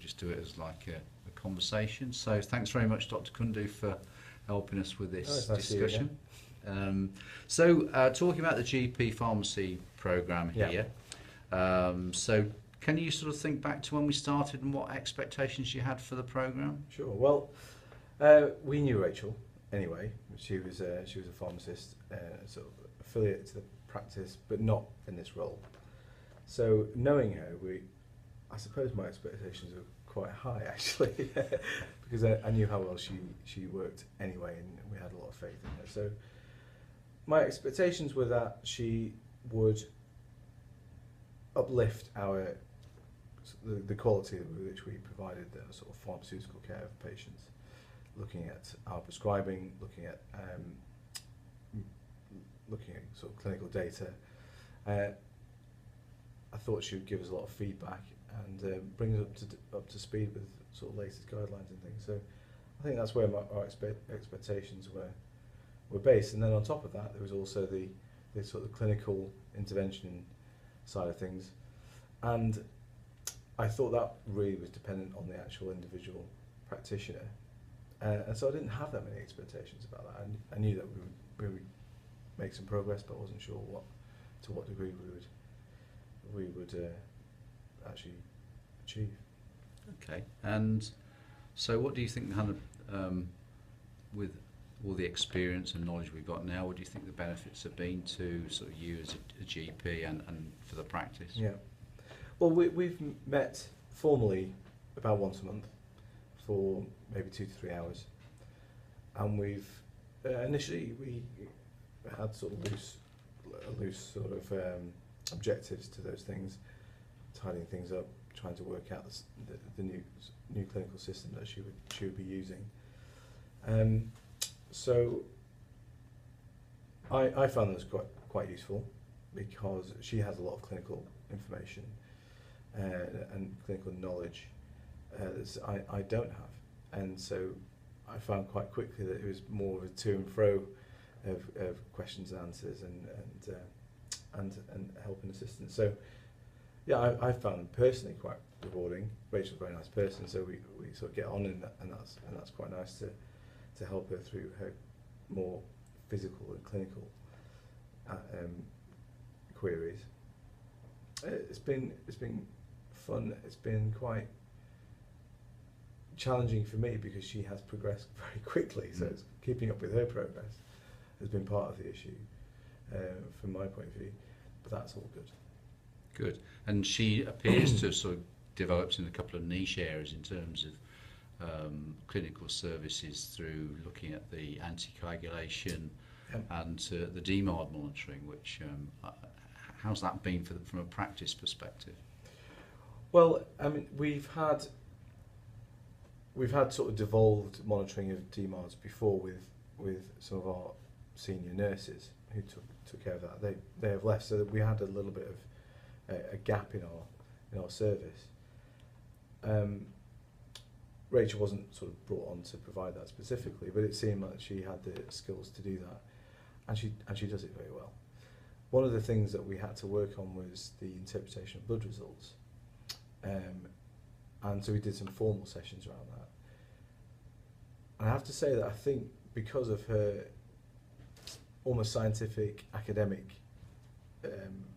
just do it as like a conversation. So thanks very much, Dr. Kundu, for helping us with this discussion. Talking about the GP pharmacy programme here, so can you sort of think back to when we started and what expectations you had for the programme? Sure. Well, we knew Rachel anyway. She was a pharmacist, sort of affiliate to the practice, but not in this role. So knowing her, I suppose my expectations were quite high actually, because I knew how well she worked anyway, and we had a lot of faith in her. So my expectations were that she would uplift the quality with which we provided the sort of pharmaceutical care of patients, looking at our prescribing, looking at sort of clinical data. I thought she would give us a lot of feedback and bring us up to speed with sort of latest guidelines and things. So I think that's where our expectations were based. And then on top of that, there was also the sort of clinical intervention side of things. And I thought that really was dependent on the actual individual practitioner. And so I didn't have that many expectations about that. I knew that we would make some progress, but I wasn't sure to what degree we would actually achieve. Okay, and so what do you think, kind of, with all the experience and knowledge we've got now, what do you think the benefits have been to sort of you as a GP and for the practice? Yeah, well, we've met formally about once a month for maybe 2 to 3 hours, and we've initially we had sort of loose sort of objectives to those things, tidying things up, trying to work out the new clinical system that she would be using. So I found this quite useful, because she has a lot of clinical information and clinical knowledge that I don't have, and so I found quite quickly that it was more of a to and fro of questions and answers and help and assistance. So yeah, I found them personally quite rewarding. Rachel's a very nice person, so we sort of get on, and that's quite nice to help her through her more physical and clinical queries. It's been fun. It's been quite challenging for me because she has progressed very quickly, so it's keeping up with her progress has been part of the issue from my point of view, but that's all good. Good. And she appears to have sort of developed in a couple of niche areas in terms of clinical services through looking at the anticoagulation and the DMARD monitoring, which how's that been from a practice perspective? Well, I mean, we've had sort of devolved monitoring of DMARDs before with some of our senior nurses who took care of that. They have left, so that we had a little bit of a gap in our service. Rachel wasn't sort of brought on to provide that specifically, but it seemed like she had the skills to do that, and she does it very well. One of the things that we had to work on was the interpretation of blood results, and so we did some formal sessions around that. And I have to say that I think because of her almost scientific academic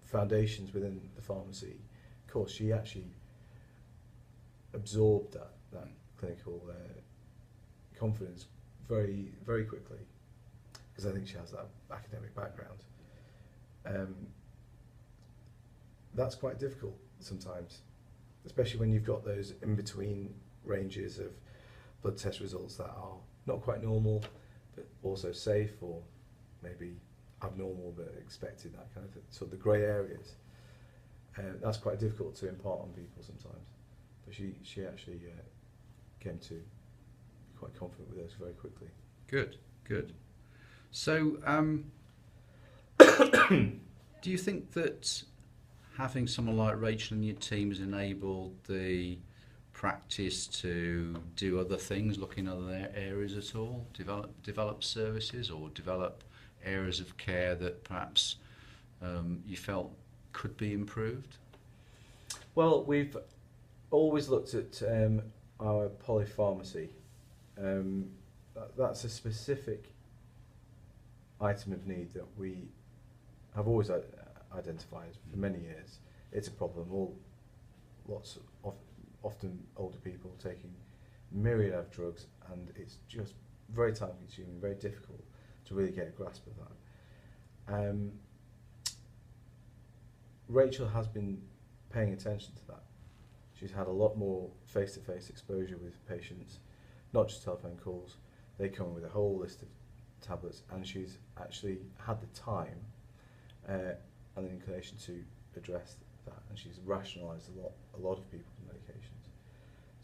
foundations within the pharmacy course, she actually absorbed that clinical confidence very, very quickly, because I think she has that academic background. That's quite difficult sometimes, especially when you've got those in-between ranges of blood test results that are not quite normal, but also safe, or maybe abnormal but expected, that kind of thing. So the grey areas, that's quite difficult to impart on people sometimes. But she actually came to be quite confident with us very quickly. Good, good. So do you think that having someone like Rachel in your team has enabled the practice to do other things, look in other areas at all, develop services, or develop areas of care that perhaps you felt could be improved? Well, we've always looked at our polypharmacy. That's a specific item of need that we have always identified for many years. It's a problem. Often older people taking myriad of drugs, and it's just very time consuming, very difficult to really get a grasp of that. Rachel has been paying attention to that. She's had a lot more face-to-face exposure with patients, not just telephone calls. They come with a whole list of tablets, and she's actually had the time and the inclination to address that, and she's rationalised a lot of people's medications.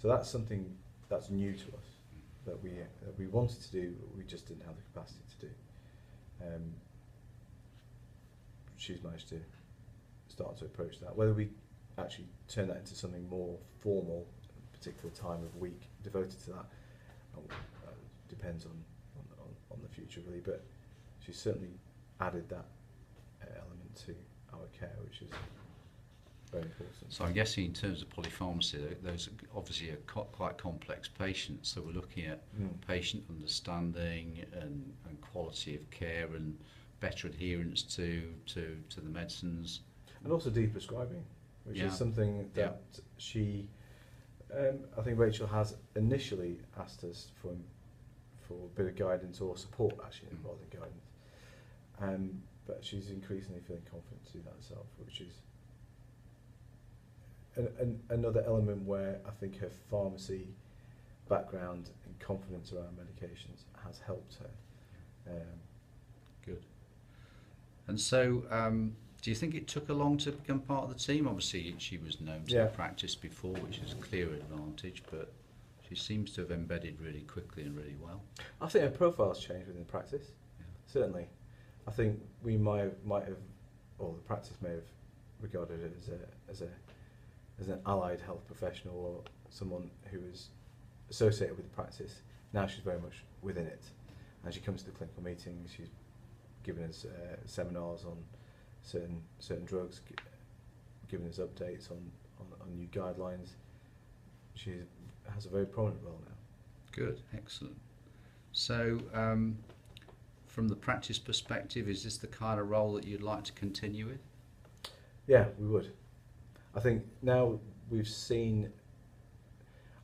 So that's something that's new to us that we wanted to do, but we just didn't have the capacity to do. She's managed to start to approach that. Whether we actually turn that into something more formal, a particular time of week devoted to that, depends on the future really. But she's certainly added that element to our care, which is very important. So I'm guessing in terms of polypharmacy, those obviously are quite complex patients. So we're looking at patient understanding and quality of care and better adherence to the medicines. And also de-prescribing, which is something that she, I think Rachel has initially asked us for a bit of guidance or support, actually, rather than guidance. But she's increasingly feeling confident to do that herself, which is another element where I think her pharmacy background and confidence around medications has helped her. Good. And so, do you think it took her long to become part of the team? Obviously, she was known to the practice before, which is a clear advantage, but she seems to have embedded really quickly and really well. I think her profile's changed within the practice, certainly. I think we might have, or the practice may have regarded her as an allied health professional or someone who is associated with the practice. Now she's very much within it, and she comes to the clinical meetings. She's given us seminars on certain drugs, giving us updates on new guidelines. She has a very prominent role now. Good, excellent. So, from the practice perspective, is this the kind of role that you'd like to continue with? Yeah, we would. I think now we've seen,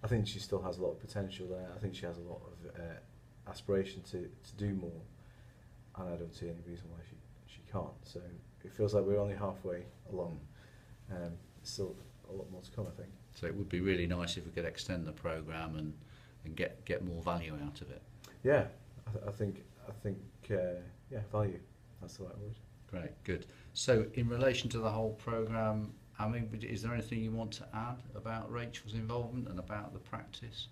I think she still has a lot of potential there. I think she has a lot of aspiration to do more, and I don't see any reason why she can't. So it feels like we're only halfway along. Still a lot more to come, I think. So it would be really nice if we could extend the programme and get more value out of it. Yeah, I think value. That's the right word. Great, good. So in relation to the whole programme, I mean, is there anything you want to add about Rachel's involvement and about the practice?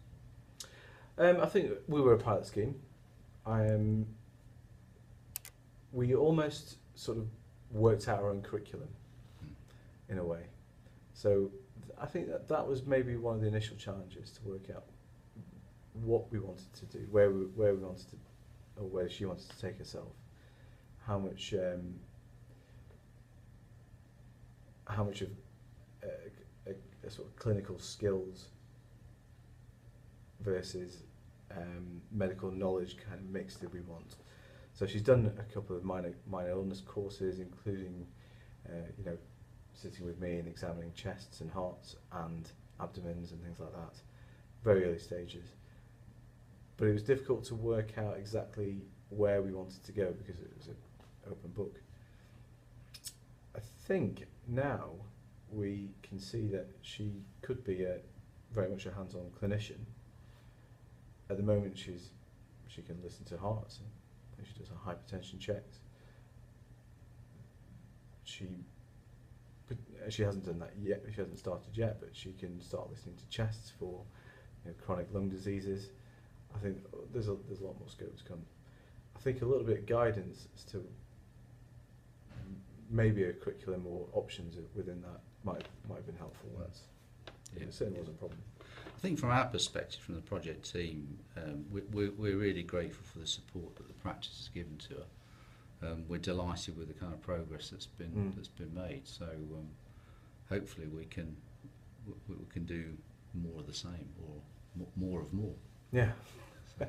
I think we were a pilot scheme. We almost sort of worked out our own curriculum in a way. So I think that was maybe one of the initial challenges, to work out what we wanted to do, where we wanted to, or where she wanted to take herself, how much of a sort of clinical skills versus medical knowledge kind of mix did we want. So she's done a couple of minor illness courses, including sitting with me and examining chests and hearts and abdomens and things like that, very early stages. But it was difficult to work out exactly where we wanted to go because it was an open book. I think now we can see that she could be very much a hands-on clinician. At the moment she can listen to hearts and she does her hypertension checks. She hasn't done that yet, she hasn't started yet, but she can start listening to chests for chronic lung diseases. I think there's a lot more scope to come. I think a little bit of guidance as to maybe a curriculum or options within that might have been helpful. It certainly wasn't a problem. I think from our perspective, from the project team, we're really grateful for the support that the practice has given to her. We're delighted with the kind of progress that's been made. So hopefully we can we can do more of the same, or more of more. Yeah. So,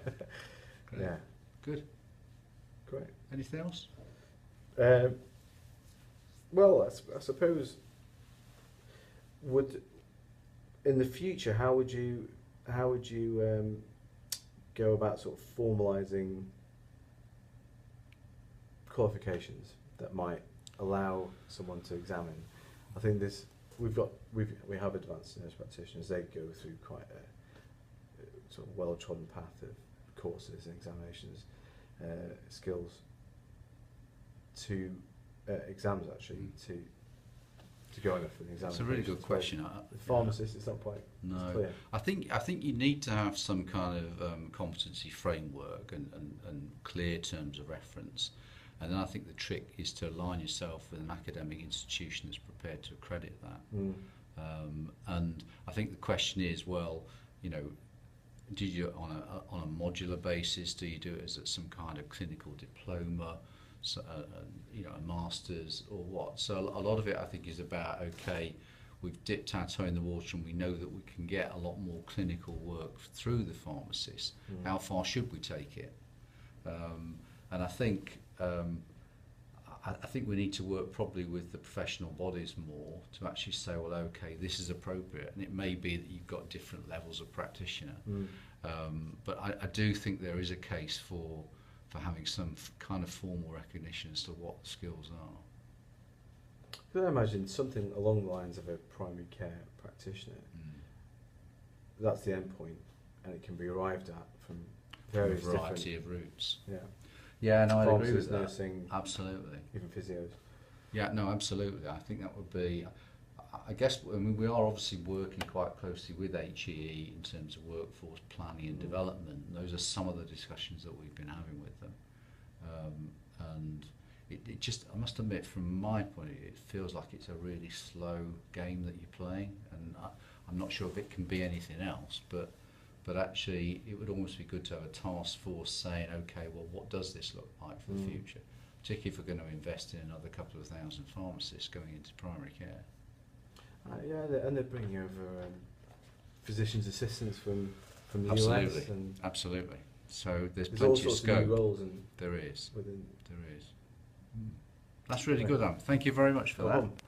great. Yeah. Good. Great. Anything else? Well, I suppose, in the future, how would you go about sort of formalising qualifications that might allow someone to examine? I think we have advanced nurse practitioners. They go through quite a sort of well-trodden path of courses and examinations, skills to exams actually to go in for the exam. It's a really good question. The pharmacist, it's not quite as clear. I think you need to have some kind of competency framework and clear terms of reference, and then I think the trick is to align yourself with an academic institution that's prepared to accredit that. And I think the question is, well, you know, do you on a modular basis? Do you do it as some kind of clinical diploma? So, you know, a master's or what? So a lot of it, I think, is about, okay, we've dipped our toe in the water and we know that we can get a lot more clinical work through the pharmacist. How far should we take it? And I think we need to work probably with the professional bodies more to actually say, well, okay, this is appropriate, and it may be that you've got different levels of practitioner. But I do think there is a case for having some kind of formal recognition as to what the skills are. Could I imagine something along the lines of a primary care practitioner? That's the end point, and it can be arrived at from various a variety of routes. Yeah. Yeah, no, I agree with that. Nursing, absolutely. Even physios. Yeah, no, absolutely. I think that would be. I guess, I mean, we are obviously working quite closely with HEE in terms of workforce planning and development. And those are some of the discussions that we've been having with them. And it just, I must admit, from my point of view, it feels like it's a really slow game that you're playing. And I'm not sure if it can be anything else, but actually it would almost be good to have a task force saying, okay, well, what does this look like for the future? Particularly if we're going to invest in another couple of thousand pharmacists going into primary care. Yeah, and they're bringing over physicians' assistants from the Absolutely. US. And absolutely. So there's all plenty of sorts scope. of new roles and there is. within. There is. That's really good, Am. Thank you very much for that.